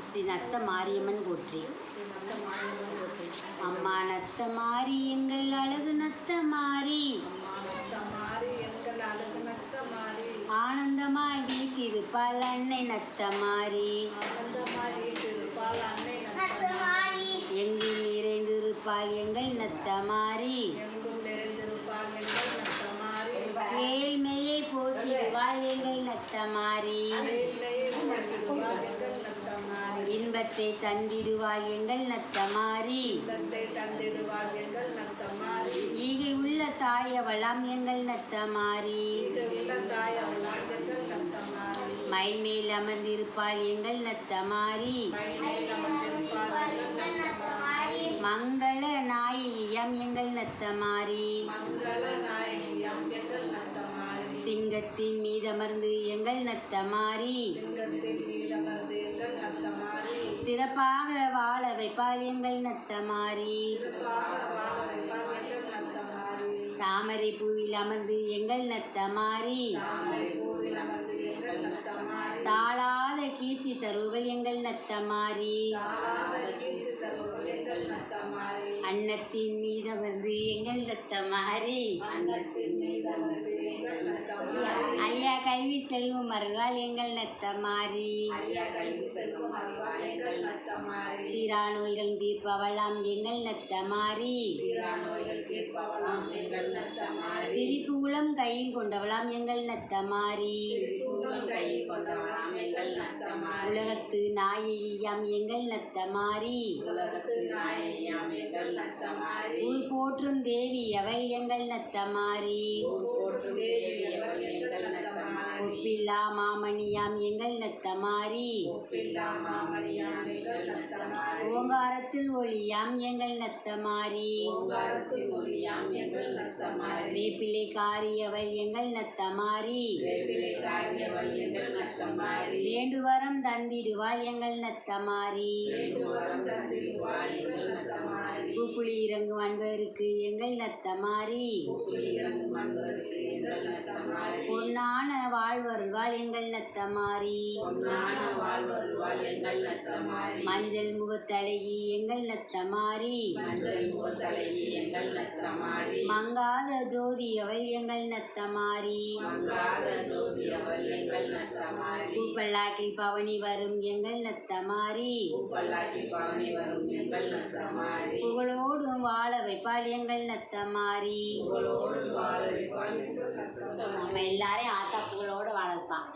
ஸ்ரீ நத்த மாரியம்மன் போற்றி. அம்மா நத்த மாரி எங்கள் அழகு நத்த மாரி, ஆனந்தமாய் வீட்டிருப்பாள் அன்னை நத்த மாரி, எங்கும் நிறைந்திருப்பாள் எங்கள் நத்த மாரி, ஏழ்மையை போக்கிடுவாள் எங்கள் நத்த மாரி, இன்பத்தை தந்திடுவாள் எங்கள் நத்த மாரி, ஈகை உள்ள தாயவளாம் எங்கள் நத்த மாரி, மயில் மேல் அமர்ந்திருப்பாள் எங்கள் நத்த மாரி, மங்கள நாயகியாம் எங்கள் நத்த மாரி, சிங்கத்தின் மீதமர்ந்து எங்கள் நத்த மாரி, சிறப்பாக வாழ வைப்பாள் எங்கள் நத்த மாரி, தாமரை பூவில் அமர்ந்து எங்கள் நத்த மாரி, தாளாத கீர்த்தி தருவள் எங்கள் நத்த மாரி, அன்னத்தின் மீதமர்ந்து எங்கள் நத்த மாரி, ஐயா கல்வி செல்வம் அருள்வாள் எங்கள் நத்த மாரி, தீரா நோய்கள் தீர்ப்பவளாம் எங்கள் நத்த மாரி, திரிசூலம் கையில் கொண்டவளாம் எங்கள் நத்த மாரி, உலகத்து நாயகியாம் எங்கள் நத்த மாரி, ஊர் போற்றும் தேவி அவள் எங்கள் நத்த மாரி, ஒப்பில்லா மாமணியாம் எங்கள் நத்த மாரி, ஓங்காரத்தில் ஒளியாம் எங்கள் நத்த மாரி, வேப்பிலை காரியவள் எங்கள் நத்த மாரி, வேண்டுவரம் தந்திடுவாள் எங்கள் நத்த மாரி, பூக்குழி இறங்கும் அன்பருக்கு எங்கள் நத்த மாரி, பொன்னான வாழ்வருள்வாள் எங்கள் நத்த மாரி, மஞ்சள் முகத்தழகி எங்கள் நத்த மாரி, மங்காத ஜோதி அவள் எங்கள் நத்த மாரி, பூப்பல்லாக்கில் பவனி வரும் எங்கள் நத்த மாரி, புகழோடும் வாழ வைப்பாள் எங்கள் நத்த மாரி, நம்ம எல்லாரையும் ஆத்தா புகழோடு வாழ வைப்பான்.